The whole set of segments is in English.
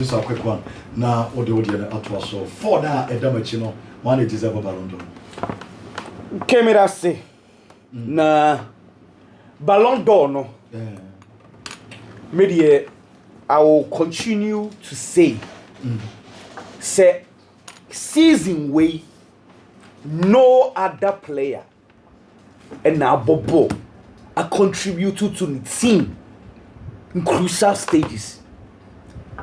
This is a quick one. Now, what do you want so for now, a damage, one it is ever Balon d'Or. Camera say, na Balon d'Or, no. Media, I will continue to say, say, season way, no other player, and now Bobo, a contributor to the team in crucial stages.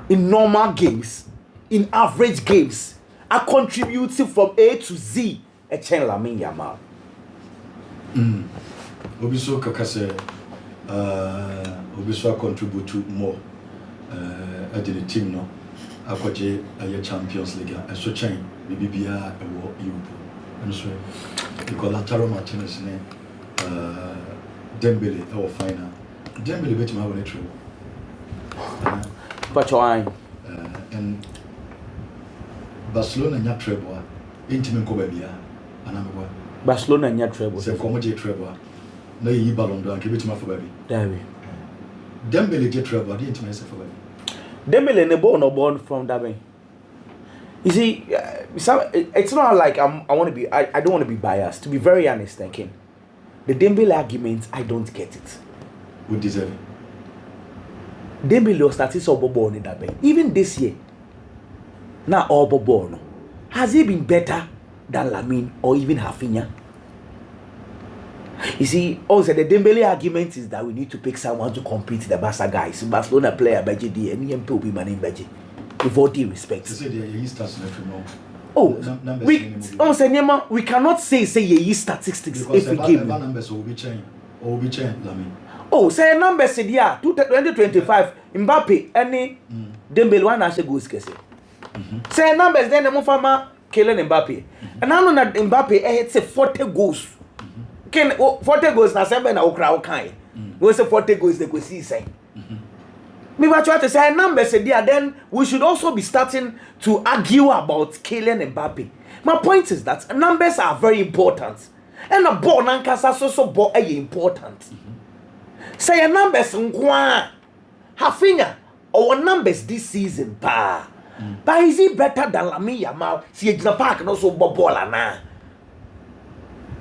In normal games, in average games, are contributing from A to Z. A chain Lamine Yamal. Obiso Kakase, Obiso contribute to more at the team. No, Akwaje a Champions League. A so chain, BBA a war Europe. And so, because Lautaro Martinez, Dembele, our final. Dembele bet my own true. But why? And Barcelona nya treble intimate ko babia anamwa Barcelona nya treble se ko mo je treble na yi Balon d'Or nke betima for baby David Dembele je treble the intimate se for baby Dembele ne born from that way. You see, it's not like I want to be I don't want to be biased, to be very honest thinking. The Dembele argument, I don't get it. Would deserve it. Dembele was starting so bobo in that way. Even this year, now all bobo no. Has he been better than Lamine or even Rafinha? You see, also the Dembele argument is that we need to pick someone to compete the Barca guys. Barcelona player Beji D and EMP will be man Beji. With all due respect. We cannot say ye statistics if we give numbers will be changed Lamine. Oh, say numbers said yeah, 2025 Mbappe any Dembele one as goes kese. Say numbers then the Mofama Kylian Mbappe. And I know that Mbappe had say 40 goals. 40 goals na 7 na okra okai. We say 40 goals they go see say. Me what try to say numbers said yeah, then we should also be starting to argue about Kylian Mbappe. My point is that numbers are very important. And a ball nankasa so ball important. Say your numbers nkwa Rafinha our numbers this season pa. But is he better than Lamine Yamal? See the park no so ball na.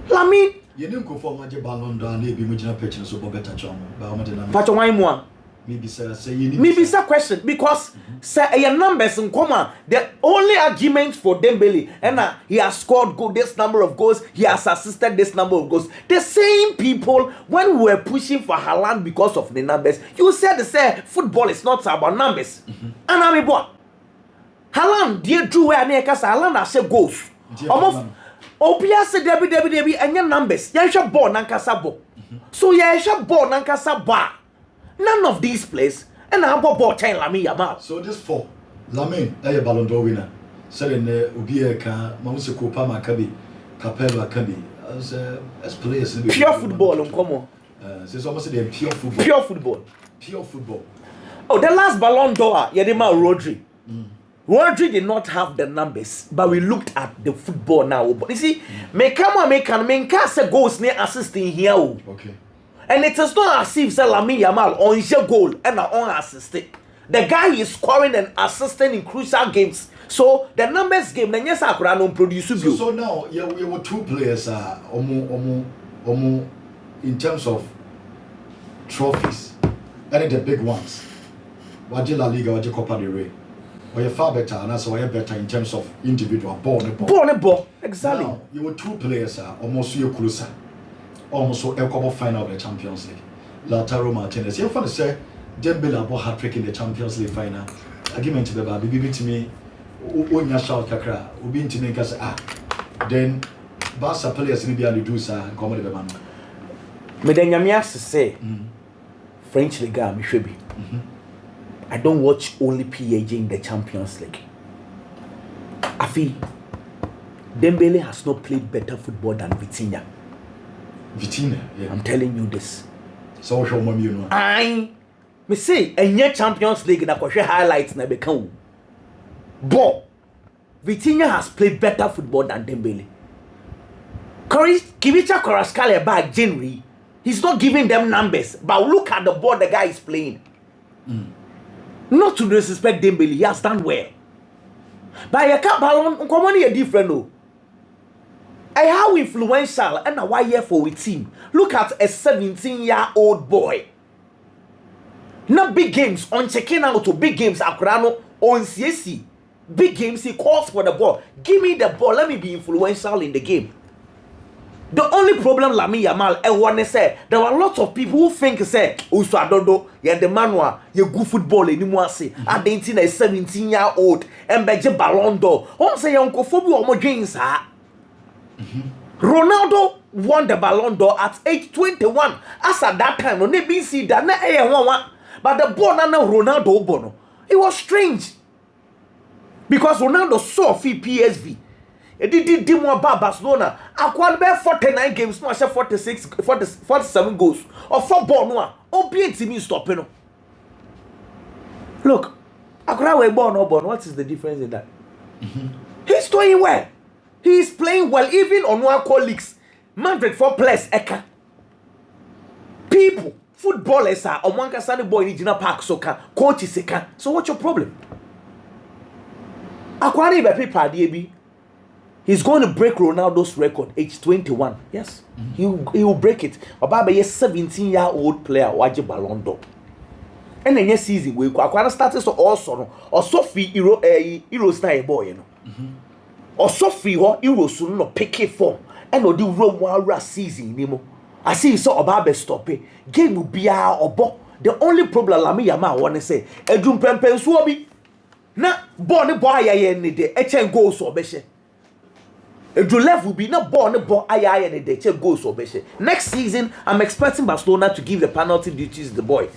Lamine you didn't go for Maje Balon d'Or and be mujina pitch so better chom. Pacho why mo? Maybe say you need maybe it's a question because say your numbers in common. The only argument for Dembele and he has scored this number of goals, he has assisted this number of goals. The same people when we were pushing for Haaland because of the numbers, you said football is not about numbers. And I mean what? Haaland dear drew where Haaland has said goals. Obia said Debbie and your numbers. You should born Nankasabo. So you should born Nankasaba. None of these players and I bought chain Lamine Yamal. So this for Lamine, a Balon d'Or winner. Said in the Ubiaka, Mamusiko Pama Kabi, Capella Kabi, as players pure football on common. It's almost a pure football. Pure football. Pure football. Oh, the last Balon d'Or, Yadima Rodri. Rodri did not have the numbers, but we looked at the football now. But you see, me say goals near assisting here. Okay. And it is not as if Lamine Yamal on your goal and unassisted. The guy is scoring and assisting in crucial games. So the numbers game, then yes, I could produce. So now we were two players in terms of trophies. And the big ones. Waji La Liga, Waji Copa del Rey. We're far better, and that's why you're better in terms of individual ball. Exactly. Now, you were two players almost your closer. Almost so a final of the Champions League. Lautaro Martinez. You're to say Dembele about hat-trick in the Champions League final. Argument to the baby, be to me. When you shout kakra, be to me because then Barca players maybe only do sa come the man. Me then you say French League me should be. I don't watch only PSG in the Champions League. I feel Dembele has not played better football than Vitinha. Yeah. I'm telling you this. So show me you know. Me say enye Champions League na kwhwe highlights na become. But Vitinha has played better football than Dembele. Kivicha Kvaratskhelia back January. He's not giving them numbers, but look at the ball the guy is playing. Not to disrespect Dembele, he has done well. But you can't Balon, come on, different though. And how influential and a 1 year for a team. Look at a 17-year-old boy. Not big games on checking out to big games. Akurano on CSC. Big games, he calls for the ball. Give me the ball. Let me be influential in the game. The only problem Lamine Yamal and one say there were lots of people who think say Usadodo yeah the manual you good football anymore say at the 17-year-old and beje Balon d'Or. Who say uncle Fobi or Mojins Ronaldo won the Balon d'Or at age 21. As at that time, no they see that na but the ball na Ronaldo bono. It was strange because Ronaldo saw PSV. It did more about Barcelona. I quite 49 games, no, I said 47 goals. Or football, no, or be to me stopping. Look, I could have born or born. What is the difference in that? He's doing well. He is playing well, even on one colleagues. Madrid for plus Eka. People, footballers are on one Sunday boy in Gina Park soccer, coaches Eka. So what's your problem? I quite have people DB. He's going to break Ronaldo's record, age 21. Yes, he will break it. About a 17-year-old player, Waji Balon d'Or. And then next season, we can start to also or Sophie Euro style boy, you know. Or Sophie or Euro soon no pick it form. And no do Rome one season anymore. I see so about stop it. Game will be or bo. The only problem Lamine Yamal want to say, Edrum Pempen Swabi. Na born boy I need the HN goals or beshe. The left will be not born I and the check goals or beshe. Next season, I'm expecting Barcelona to give the penalty duties to the boy.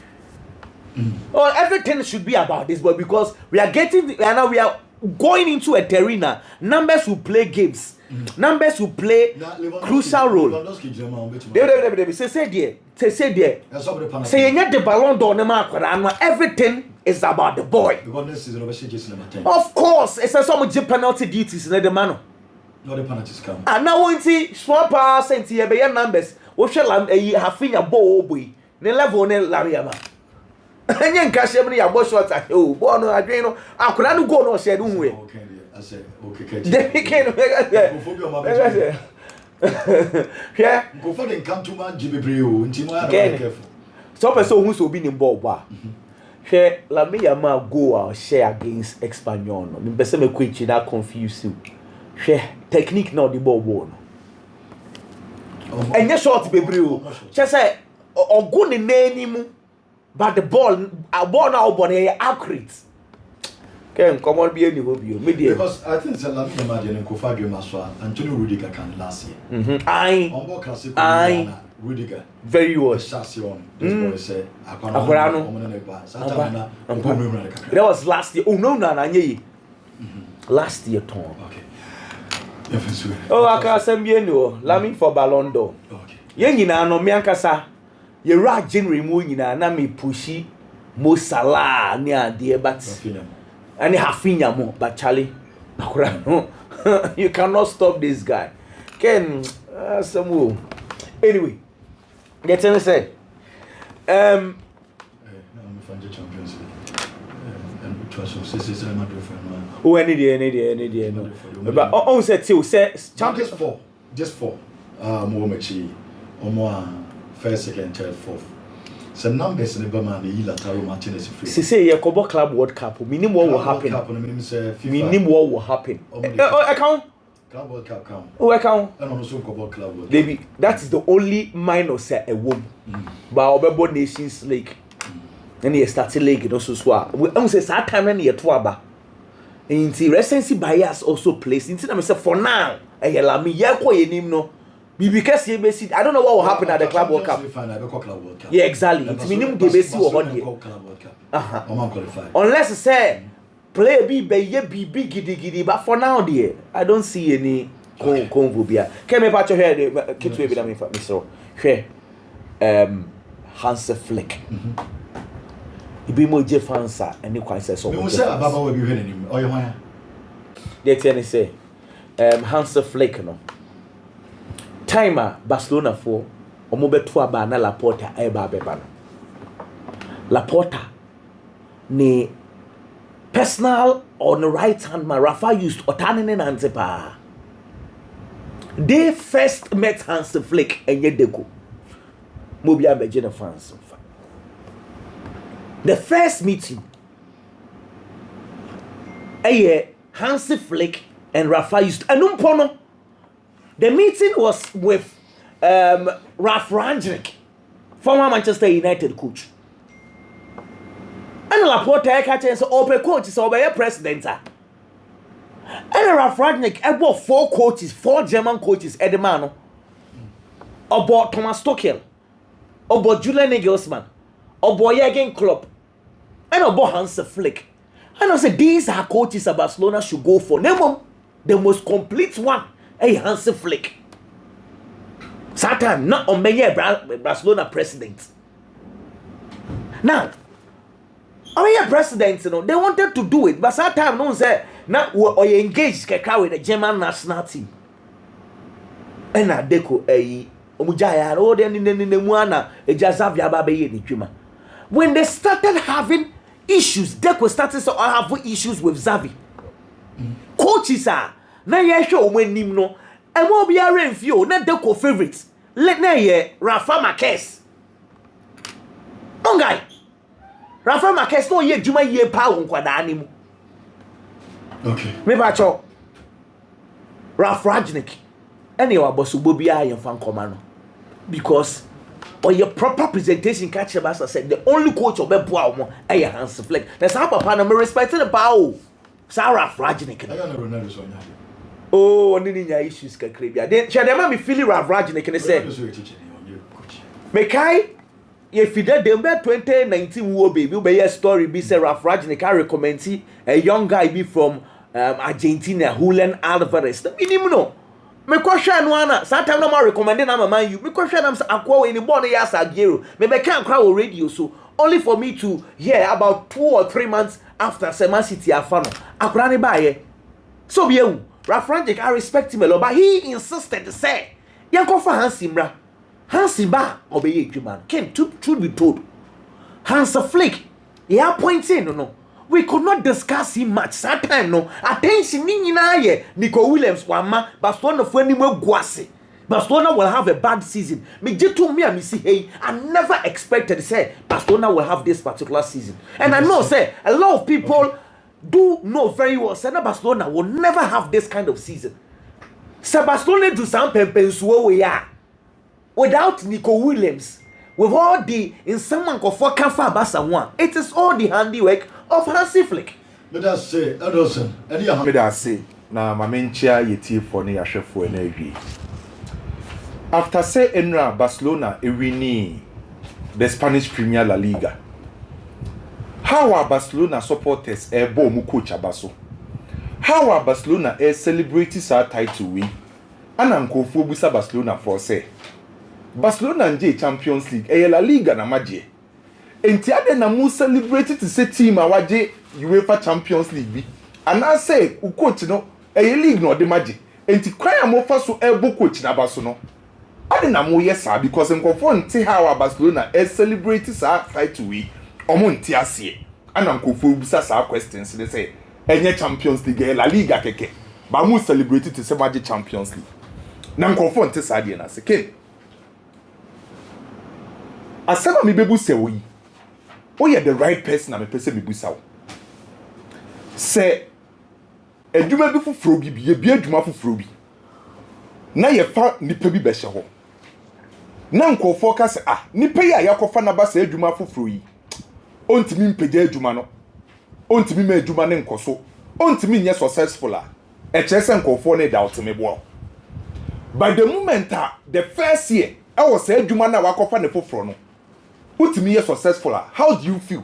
Oh, everything should be about this boy because we are going into a terrain. Numbers will play games. Numbers will play crucial role. Say the Balon d'Or. Everything is about the boy. Of course, it's a some penalty duties in the man. No, the penalties come. And now we see swap pass and see a numbers. We shall have a ball boy. Ne level ne Lariama. And young Cashamini, a boss shot at you. Bono, Adreno. I could not go no said way. Okay, I said, okay, they can't yeah, go for the come to man, Jimmy Brio, and Timor. Careful. So, person who's been in ball. Share Lamine Yamal go or share against Espanyol. I mean, Besame Quitch that confuse you. Share technique now the ball one. And yes, short baby. She say, or go in name, but the ball, a ball now, but accurate. Can come on, be any hobby. Because I think it's a lot of imagine in Kofagio Maswa, Antonio Rudiger can last year. I Rudiger. Very well. Sassion. This boy said, that was last year. Oh, no, last year, Tom. Okay. Oh, I can't send me no. Lamine for Balon d'Or. Okay. Yengina no miankasa. Ye right generally muina na me pushy Mo Salah near dear but and Hafinya mo but Charlie. You cannot stop this guy. Ken some anyway. Get to say. Oh, any day. But oh, said champions four, just four. More machi, or more first, second, third, fourth. So numbers in the Berman, the Lataro Martinez. Say, Yakobo Club World Cup. Minimum what will happen. Minimum what will happen. I count. Club World Cup count. Oh, I count. And also Club World Cup. That is the only minus a woman. But our Nations League. And he started league also swap. We say that time and year twaba. And the recency bias also placed. Instead of for now, I allow me no. Because he basically, I don't know what will happen at the Club World Cup. Yeah, exactly. It's minimum the basic one here. Unless say play be giddy, but for now, dear, I don't see any convobia. Can me patch your hair? Keep to me, Mr. Share Hansi Flick. Ibi mo je fansa eni kwan se so. Me say ababa we bi hwe nanim. Oye hwan. They tell say Hansi Flick no. Timer Barcelona for omo beto aba na Laporta e ba beba no. Laporta ni personal on the right hand man Rafa used Otanene Nantepa. They first met Hansi Flick and Yedeko. Mobia Bejena fans. The first meeting, Hansi Flick and Rafa used Anumpono. The meeting was with Ralf Rangnick, former Manchester United coach. And Laporte catches open coach is over president. And Ralf Rangnick about 4 coaches, 4 German coaches at the man. About Thomas Tuchel, about Julian Nagelsmann, about Jurgen Klopp, and about Hansi Flick. And I said these are coaches that Barcelona should go for. Name the most complete one, Hansi Flick. Satan not on Barcelona president. Now, president, you know, they wanted to do it, but sometimes no say now we engaged with the German national team. And I deco omujaya all the muana ejazavia babe ni twema. When they started having issues, Deco started to have issues with Xavi. Coaches are na ye hwe omanim no e mo bia renfio na Deco favorites. Let na ye Rafa Marquez. Ongai Rafa Marquez no ye djuma ye pa won kwada animu. Okay. Me ba cho Ralf Rangnick any wa bosubo bia ye fan koma no because or your proper presentation catch Barca said the only coach of Beboa mo Hansi Flick. That's how papa na me respect the power. Sarah Rangnick. I don't know Ronaldo so nya. Oh, oni ni nya issues kakre bia. Then she dey ma me feel Ralf Rangnick ne say. Me kai ye fide dem be 2019 wo baby we be story be say Ralf Rangnick I recommend a young guy be from Argentina Julian Alvarez. Minimum no. Me question no ana sometimes no ma recommend na man you me question am say akwa we ni born yes agero me be kan kra o radio so only for me to hear about 2 or 3 months after Man City afa no akra ne ba ye so be ewu Ralf Rangnick I respect him a lot but he insisted to say yanko fa Hansi mra Hansi ba obeye edwuma can truth be told Hansi Flick he appointed no we could not discuss him much that time no attention ni nyina ye Nico Williams wama Barcelona for any more guase Barcelona will have a bad season me jitu me am see hey I never expected to say Barcelona will have this particular season and I know say a lot of people do know very well say Barcelona will never have this kind of season say Barcelona do some pempensuo we are without Nico Williams with all the in someone ko for Kafa Barca one it is all the handiwork of Hansi Flick. Let us say, Adelson, and you let us say, now my main chair yeti for ne yashefo energy. After say Enra Barcelona winning the Spanish Premier La Liga, how are Barcelona supporters ebo mu coach abaso? How are Barcelona celebrating sa title win? Anankofo busa Barcelona for say Barcelona nje Champions League La Liga na maje. Enti ade na mu celebrate to say team awaje UEFA Champions League bi and I say u coach no league no de maje enti kwan am fa so ebo coach na baso no ade na mu yesa because nkofo nti how Barcelona celebrate sa title we omo nti ase ana nkofo busa sa questions they say enye Champions League La Liga keke ba mu celebrate to say maje Champions League na nkofo nti sa de na se ken asema mi bebu se wo oh yeah the right person na me pese me busa wo say eduma bi fufuro bi ye eduma fufuro bi na ye fa nipa bi be hye ho na nkofo ka se nipa ya yakofa na ba se eduma fufuro yi ontimi mpege eduma no ontimi ma eduma ne nkoso ontimi nye successful kire nkofo ne doubt me bo by the moment the first year I was say eduma na wakofa ne fufuro no utimi ye successful how do you feel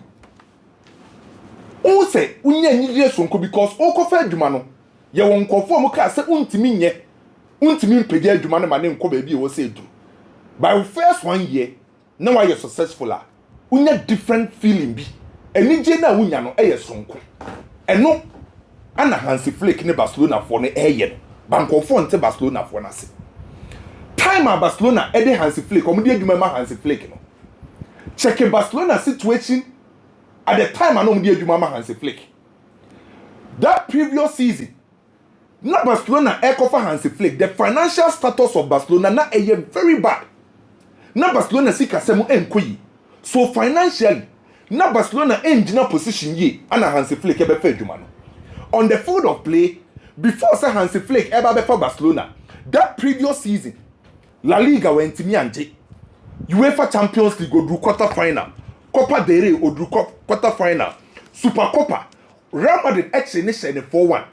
o say unya nyidie sonko because o kofa adwuma no ye won kofo mu ka say untimi mpege adwuma no ma ne nko ba bi e wo say du by first 1 year na why you successful unya different feeling bi enije na unya no ye sonko eno ana Hansi Flick ne Barcelona for ne ye no bankofo nte Barcelona for na se time a Barcelona e de Hansi Flick o mu de adwuma ma Hansi Flick no check Barcelona situation at the time I know the Juma Hansi Flick. previous season na Barcelona for Hansi Flick, the financial status of Barcelona na very bad. Na Barcelona sika semu enkoyi. So financially, na Barcelona engina position ye ana Hansi Flick ebe fe adwuma no. On the field of play, before say Hansi Flick ebe for Barcelona, that previous season, La Liga went me ante. UEFA Champions League odru quarter final, Copa del Rey odru quarter final, Super Copa, Real Madrid exchange 4-1.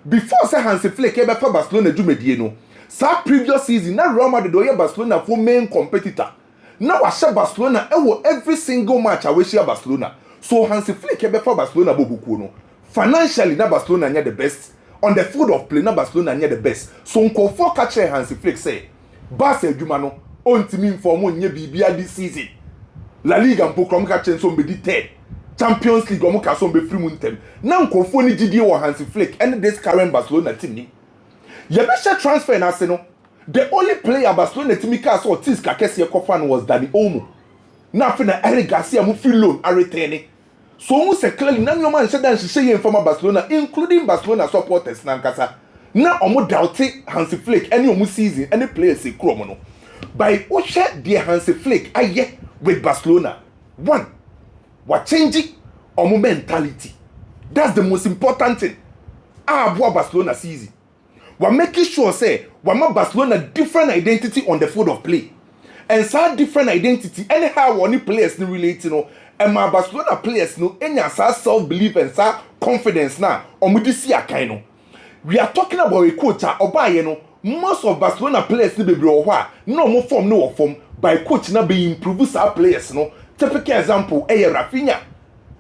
Before say Hansi Flick ebe for Barcelona dwumadie no. Sa previous season na Real Madrid oye Barcelona for main competitor. Now I share Barcelona every single match I wish share Barcelona. So Hansi Flick ebe for Barcelona bobuku no. Financially na Barcelona near the best. On the field of play na Barcelona near the best. So nkofo catch Hansi Flick say Barca adwuma no ontimi inform onye bibia this season. La Liga mpokrom catch so mbedi third. Champions League omo ka so mbe free muntem. Na nkofo ni gidie wo Hansi Flick and this current Barcelona team ni. Ye be share transfer na se no. The only player Barcelona team ka so tis ka kese ekofan was Dani Olmo. Na fe na Eric Garcia mu free loan a returning. So mu se clearly na nyoma nse dan hye ye informa Barcelona including Barcelona supporters na nkasa. Na omo doubt Hansi Flick any omo season any players e krom no. By o share the Hansi Flick aye with Barcelona. One, what changing omo mentality. That's the most important thing. Boa Barcelona season. We're making sure say we're Barcelona different identity on the field of play. And so different identity anyhow any players no relate no and my Barcelona players no any self-belief and confidence now omudisi akai no. We are talking about a coach obaye no most of Barcelona players no be bro no more form no form by coach na be improve our players no. Typical example Rafinha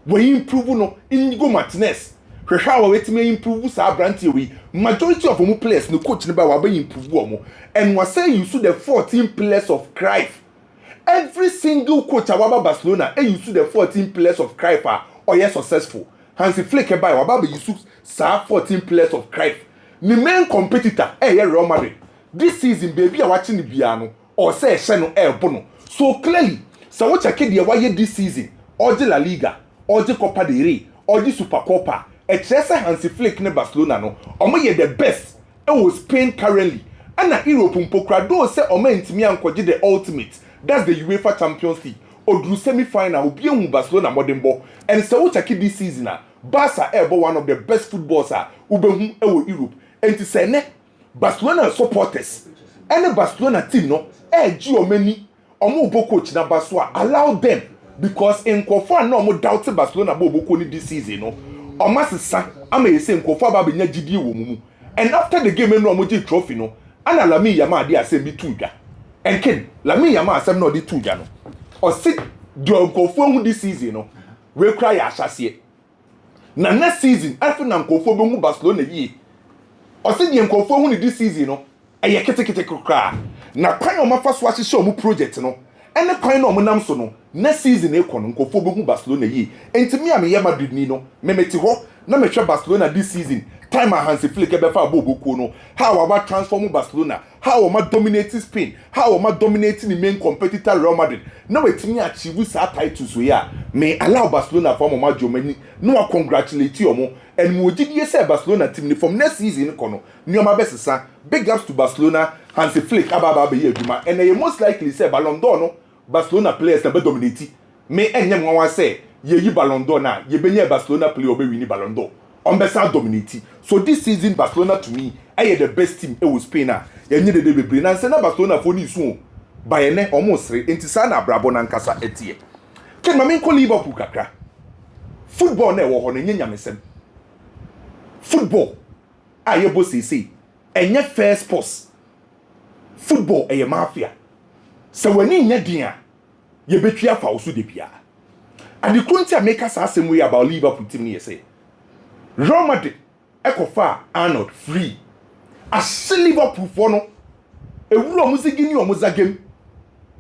we improve no Inigo Martinez. Hwehwa we timi improve sa brantie we majority of them players no coach neba wa be improve omo and we say you the 14 players of Cruyff. Every single coach at Barcelona use the 14 players of Cruyff or yes successful. Hansi Flick by wa be use sa 14 players of Cruyff. The main competitor Real Madrid. This season baby are watching the piano or say no bono. So clearly so what check the why this season or the La Liga or the Copa del Rey or the Super Copa. Etresa Hansi Flick ne Barcelona no omo ye the best was Spain currently and na Europe mpokra do say omo ntimi ankoje the ultimate that's the UEFA Champions League odru semi-final obi ehun Barcelona modern ball and so we check this season Barca ever one of the best footballers ubehun ewo Europe and to say ne Barcelona supporters and Barcelona team no ji omani omo bo coach na Barca allow them because in Kofa no omo doubt Barcelona bo ko ni this season no Omasisa ama yese nkofo aba benya gidie wo mumu and after the game no omoji trophy no ana Lamine Yamal dey asem bi tuja and ken Lamine Yamal asem no dey tuja no o sit the nkofo hu this season no we cry asase na next season after na nkofo be hu Barcelona yi o sit the nkofo hu this season no eye ketekete kra na kwan o mafa so ahye o mu project no ene kwan na o nam so no next season ekono nkofo be hu Barcelona yi entimi am ye Madrid ni no memeti ho na mehwe Barcelona this season time Hansi Flick be fa boboku no how about transform Barcelona how am dominating Spain how am dominating the main competitor Real Madrid na wetimi achieve sa titles we ya may allow Barcelona for mama Germany no I congratulate you omo and mo gidie say Barcelona team from next season kono nyoma besesa big ups to Barcelona Hansi Flick ababa be adwuma and they most likely say Balon d'Or no Barcelona players na be dominate me enyem nwa say ye yi Balon d'Or na ye benye Barcelona player obe win Balon d'Or on be sa dominate so this season Barcelona to me aye the best team e was Spain na ye nye de bebre na say na Barcelona for ni so bayene almost enti sa na brabo na nkasa etie ken ma men ko Liverpool kakra football na e wo ho na nyanyamesem football aye bo sisi enye fair sports football eye mafia se wani nya dia ye betwa fa osu de bia and the current make us ask way about Liverpool team here say Real Madrid ekofa Arnold free as Liverpool for no ewuro omuzigi ni omuzagem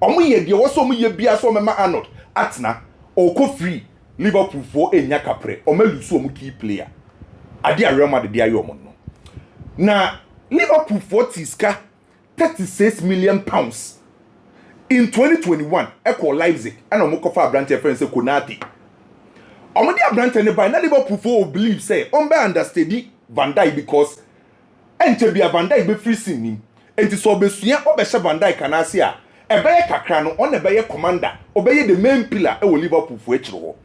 omu ye de wo so omu ye bia so mema Arnold atna oko free Liverpool for enya kapre omelusu omu key player ade a Real Madrid dia yo omo no na Liverpool for tiska 36 million pounds in 2021 Echo Leipzig and omokofa branch friend say Konate omodi abrante ne by na Liverpool for believe say on be understudy Van Dijk because ente bia Van Dijk be free sim nim enti so obesua obehye Van Dijk kanase a ebeye kakra no on ebeye commander obeye the main pillar e wo Liverpool fo ekire ho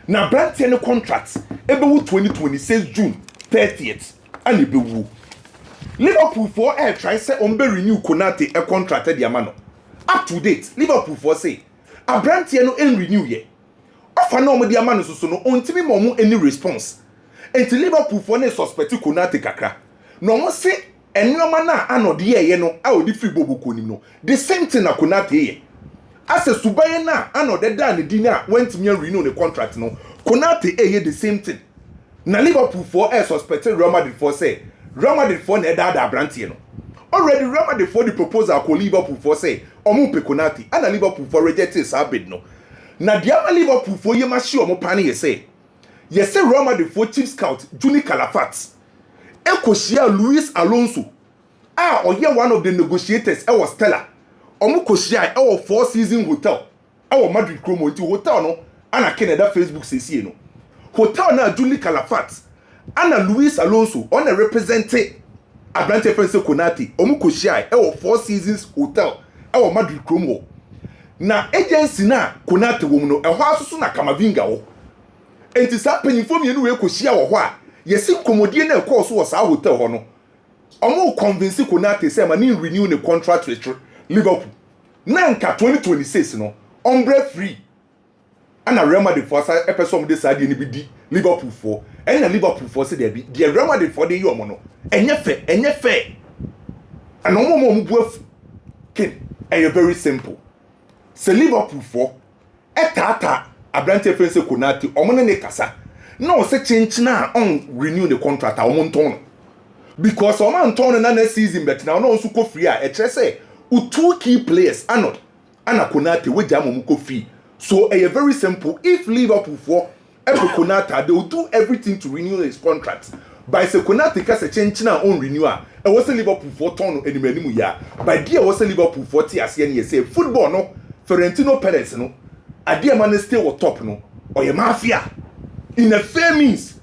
na Brandt ne contract ebewu 2026 June 30th and ebewu Liverpool for air try say on be renew Konate a contract de amano up to date Liverpool for say Abrantie no en renew ye offer no mo de amano so no ontimi mo mu any response enti Liverpool for na suspect Konate kakra no mo say enwoma na anode ye no a odi free boboko nim no the same thing na Konate ye as a subaye na anode da ne di na went me renew the contract no Konate ye the same thing na Liverpool for air suspect Real Madrid for say Real Madrid for na da Abrantie no already Real Madrid for the proposal ko Liverpool for say omo pe Konate and Liverpool for reject this bid no na dia Liverpool for ye ma shi omo pane ye say Real Madrid for chief scout Juni Calafat ekoshia Luis Alonso oye one of the negotiators was Stella omo koshia Four Seasons hotel Madrid Chromo into hotel no ana Canada Facebook say no hotel na Juni Calafat ana Luis Alonso on a representing Abrantie friend say Konate omo koshia Four Seasons hotel Madrid Chromo na agency na Konate wo no ehwa asusu na Kamavinga wo enti sa panyimfo mienu we koshia wo ho a yesi komodie na ekọ so wo sa hotel ho no omo convince Konate say ma ni renew the contract with Liverpool na nka 2026 no ombre free ana Real Madrid for sa epesom de sa de ni bi di Liverpool for and Liverpool for say there be the Real Madrid for the year omo no enye fe and omo mo buafu ken very simple say Liverpool for etata Abrantie friend say Konate omo ne kasa no say change na on renew the contract omo nton because omo nton na next season bet now no so ko free a e say two key players ana Konate we jam omo ko free so very simple if Liverpool for Konate they will do everything to renew his contract by say Konate ka say change na on renew a e was Liverpool for turn animu ya by there was Liverpool for ti ase ne say football no Florentino Perez no ade man stay on top no or your mafia in a fair means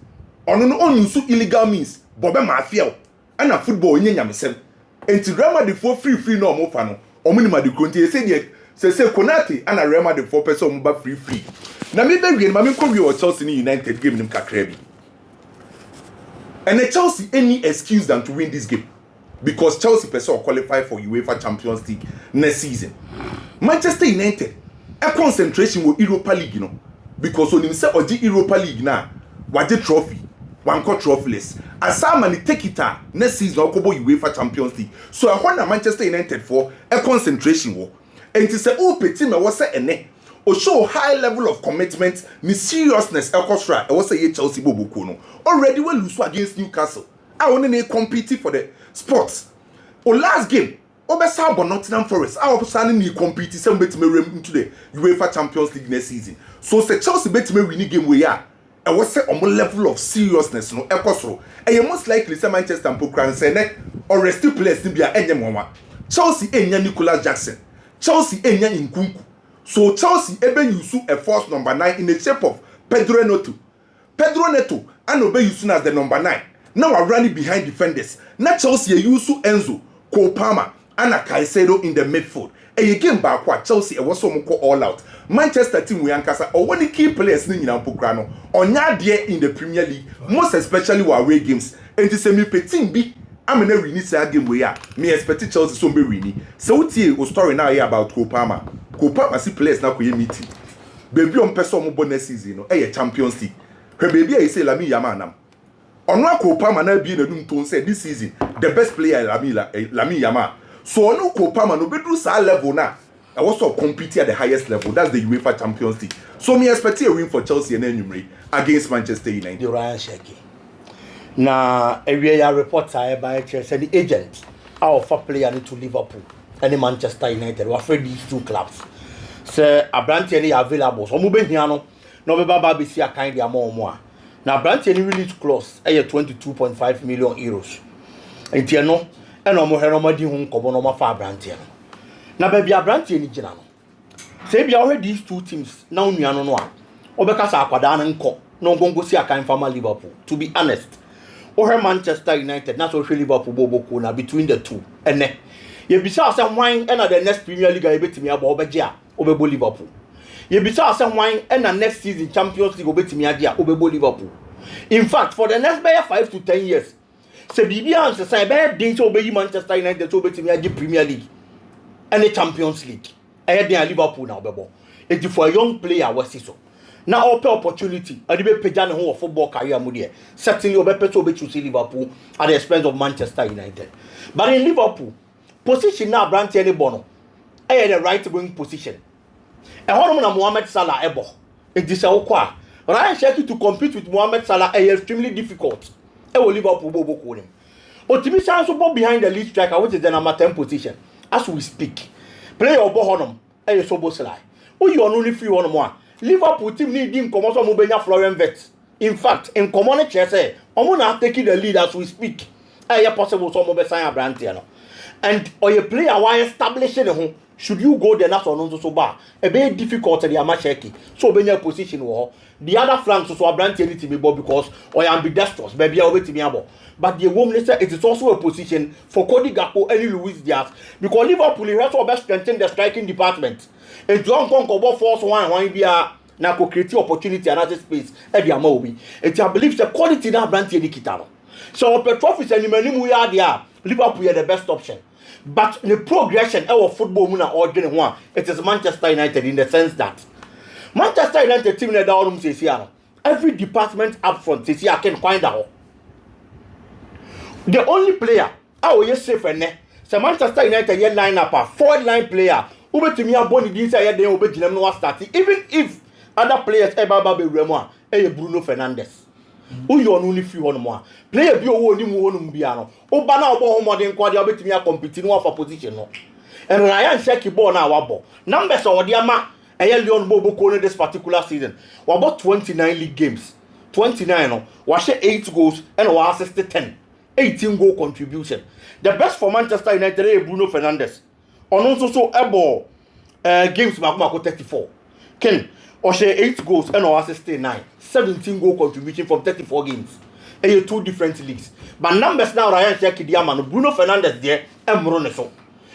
on use illegal means but be mafia and a football nya nyamesem enti Real Madrid for free no mo fa no o mo ni Madrid konti say Konate and a Real Madrid for person ba free na me be wie ma me ko wie o Chelsea ni United game nim kakra bi and the Chelsea any excuse than to win this game because Chelsea person qualify for UEFA Champions League next season Manchester United a concentration with Europa League no because when him say oji Europa League na waje trophy one co trophyless asama ni take it next season okobo UEFA Champions League so I want Manchester United for a concentration wo and to say oh petit me was say ene o show high level of commitment ni seriousness ekosra e was say Chelsea boboko no already we lose against Newcastle I want to compete for the sports o last game Obesa but Nottingham Forest. I was standing in compete some bet me into the UEFA Champions League next season. So say Chelsea bet me winning game we are. I was say on level of seriousness no ekosro. And you most likely say Manchester and Pokran say ne or rest players to be a enye Chelsea enya Nicolas Jackson. Chelsea enya Nkunku. So Chelsea ebe use a force number 9 in the shape of Pedro Neto. Pedro Neto and obe use as the number 9. Now I running behind defenders. Now Chelsea use Enzo, Cole Palmer and Caicedo in the midfield. And again back what Chelsea was so all out. Manchester team we ankasa or one key players in Pokrano on there in the Premier League, most especially our away games. And to say me team B, I'm in a winning game we are. Me expect Chelsea so be winning. So a story now here about Kopama. Kopama see players now we meeting. Baby on person mo bonus season no a Champions League. Her baby I say Lamine Yamal. On one Kopama now being a room to say this season the best player Lamine Yamal. So no Kopama no bedru sa level na. I also compete at the highest level. That's the UEFA Champions League. So me expect a win for Chelsea and Enumerate against Manchester United. The Ryan Sheki. Na area report by Chelsea the agent our for player to Liverpool and Manchester United. We afraid these two clubs. Say Abrantie ni available. So mo be hia no be baba be see akan dia mo. Na Abrantie ni release clause 22.5 million euros. Enti no e no mo heromadi hu nkobo no ma fa Abrantie no. Na baby Abrantie ni gina no. Say bia we these two teams na onuano no a. Obeka sa akwada na nko no gongo si akan fama Liverpool. To be honest, or Manchester United, not so Liverpool Bobo na between the two. And then you be some wine and the next Premier League I bet me about Obejia, Obebo Liverpool. You be some wine and the next season Champions League obet me idea, Obebo Liverpool. In fact, for the next 5 to 10 years, say Bibia and say bad things obey Manchester United to bet me the Premier League and the Champions League. I had Liverpool now, Bebo. It's for a young player was so. Now open opportunity. I did pay down whole football career mudia. Certainly over petrol to see Liverpool at the expense of Manchester United. But in Liverpool, position now brand any bono. I had a right wing position. And one of Mohamed Salah ebo. It is a qua. Ryan Shaki to compete with Mohamed Salah is extremely difficult. I will Liverpool bobo call him. But to be so behind the lead striker, which is the number 10 position, as we speak. Play your bohonum, a sobo Salah. Oh, you are only free one more. Liverpool team needing commercial Mubenya Florian Vets. In fact, in common Chelsea, Omona taking the lead as we speak. I possible some of the sign brand. And or you play a while establishing a home. Should you go the national so bar? A very difficult the Amasheki. So when your position war, the other flanks so brand anything because or ambidextrous, maybe I'll wait to me about. But the woman said it is also a position for Cody Gakpo and Luis Diaz because Liverpool has to best strengthen the striking department. And John Conco force one be a na create opportunity another space e be amaobi. And I believe the quality that brand any kitano. So Petrovich and Imanimu ya there, Liverpool are the best option. But the progression of football muna ordinary one, it is Manchester United in the sense that Manchester United team na down says here. Every department up front says here can find out. The only player I will just say for ne, so Manchester United yet line up a forward line player. Ube to me a boni din say yet ube jinem no start. Even if other players ever be Remo, Bruno Fernandes. Who you only few one more. Player be only one biano. Obana obo modern quad you bet me a competing one for position. No. And Ryan Sheki ball now wabo. Numbers or the ama a Leon Bobo corner this particular season. What about 29 league games? 29 no. Was 8 goals and was assisted 10. 18 goal contribution. The best for Manchester United is Bruno Fernandes. On also a ball games Makuma 34. Ken Oshe 8 goals and assisted 9. 17 goal contribution from 34 games. And 2 different leagues. But numbers now Ryan Sheki Diamano, Bruno Fernandes there and Moroneso.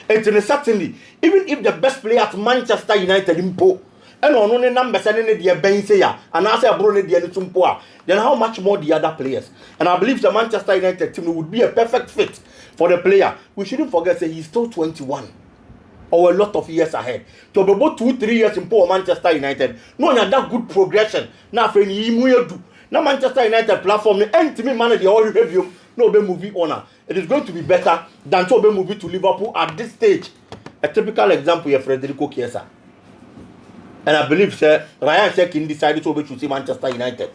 And certainly, even if the best player at Manchester United impo and on only numbers and any dear Ben Seya and I say Bruno Dianutumpoa, then how much more the other players? And I believe the Manchester United team would be a perfect fit for the player. We shouldn't forget that he's still 21. Or a lot of years ahead. To be about 2-3 years in poor Manchester United. No, you that good progression. Now, for any do. Now, Manchester United platform, and to me, man, the all review, no be movie owner. It is going to be better than to be movie to Liverpool at this stage. A typical example is Federico Chiesa. And I believe, sir, Ryan Shekin decided to see Manchester United.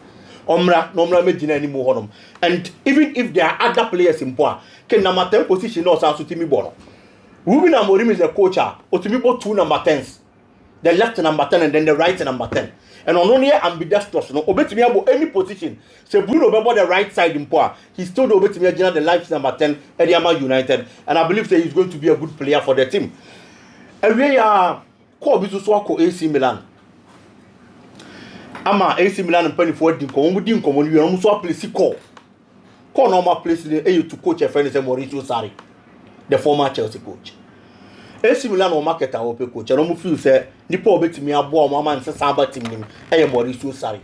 Nomra Medina anymore. And even if there are other players in poor, can number 10 position also to Timmy Bono. Ruben Amorim is the coach. Otimibo 2 number 10s. The left number 10 and then the right number 10. And on only ambidextrous. No, obetimi about any position. So Bruno Bebo the right side in power. He still obetimi the left number 10 at Yamal United. And I believe that he's going to be a good player for the team. And we are called Bisuswako AC Milan. Ama AC Milan and Penny for Dinko. We almost a place call. Call normal place to coach a friend is Mauricio Sarri, the former Chelsea coach. AC Milan or market our coach. I don't feel say Nipo bet me a boy, mama and Samba team name. Mauricio Sarri.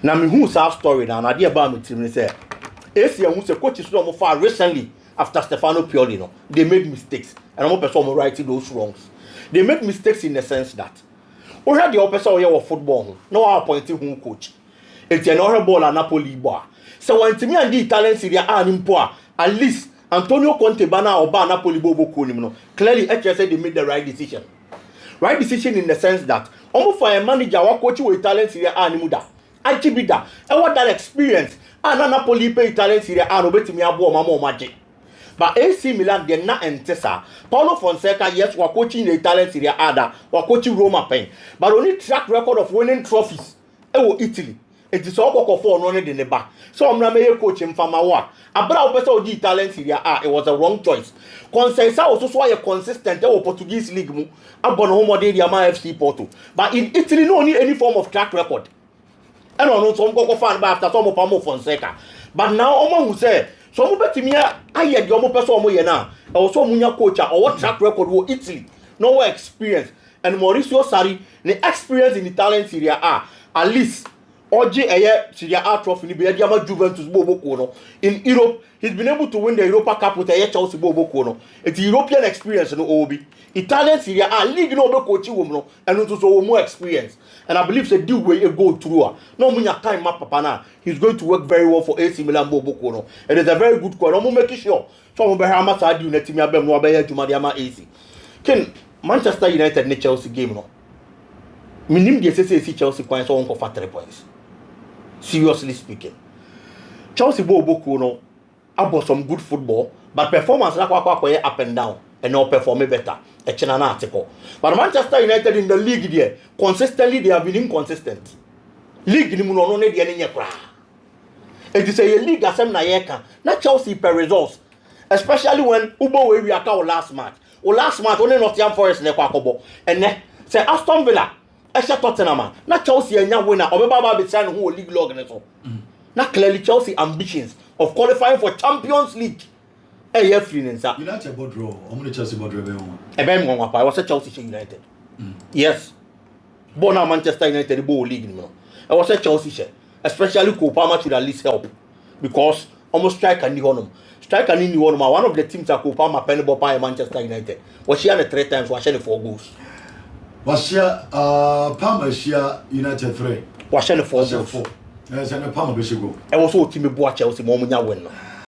Now me who's our story now? And I dear about me team say AC and who's a coach is from far recently after Stefano Pioli. They made mistakes, and I'm not person writing those wrongs. They made mistakes in the sense that we had the opposite of football. No appointed home coach. It's an honorable and Napoli bar. So when to me and the Italian Serie A in poor, at least Antonio Conte Bana or Bar Napoli Bobo Kunimno. Clearly, HSA they made the right decision. Right decision in the sense that almost for a manager or coach with Italian Serie A in Muda. I keep it that. And what that experience, and Napoli pay Italian Serie A no bet me a boy mama magic. But AC Milan did not enter. Paulo Fonseca, yes, were coaching the Italian Serie A, were coaching Roma Pen. But only track record of winning trophies. Italy. It is all for running in the back. So I'm not a coach in Famawa. Abra person the Italian Serie A, it was a wrong choice. Consensa also why a consistent Portuguese league mu. Abon home de Yamal FC Porto. But in Italy, no need any form of track record. And on some go fan after some of Fonseca. but now omo who say so mo betimi aye de omo person omo ye na e wo so omunya coach or track record wo Italy no experience and Mauricio Sarri the experience in the Italian Serie A at least Oji Serie A trophy ni be ama Juventus Boboko no in Europe he's been able to win the Europa Cup with Chelsea Boboko no it's European experience no obi Italian Serie A league no be coach wo no and also so more experience and I believe say the way e go through no munya time map papa na he's going to work very well for AC Milan Boboko no it is a very good call no make sure so mo be ha ma sa di na timi abem no be ya juma dia ma AC ken Manchester United ne Chelsea game no minim dey say Chelsea kwan so won for 3 points seriously speaking Chelsea Boboko no abo some good football but performance na kwa up and down and now perform better e chena na article but Manchester United in the league there consistently they have been inconsistent league ni mu no ne dey nye kra it is a league asem na yeka na Chelsea per results especially when ubo we aka last match only Nottingham Forest ne kwa kobo ene say Aston Villa Esha Tottenham na Chelsea enya winner obeba be sign who league log ne so na clearly Chelsea ambitions of qualifying for Champions League free nsa United board draw omo Chelsea board draw be won mo apa was Chelsea United yes bona Manchester United bo league no I was Chelsea especially Kopama should at least help because almost striker ni honum striker ni honum one of the teams that Kopama penable by Manchester United was she had 3 times was she 4 goals was she Palmer share United 3 was she 4 goals yes and Palmer be she go e was so team bo Chelsea mo munya win no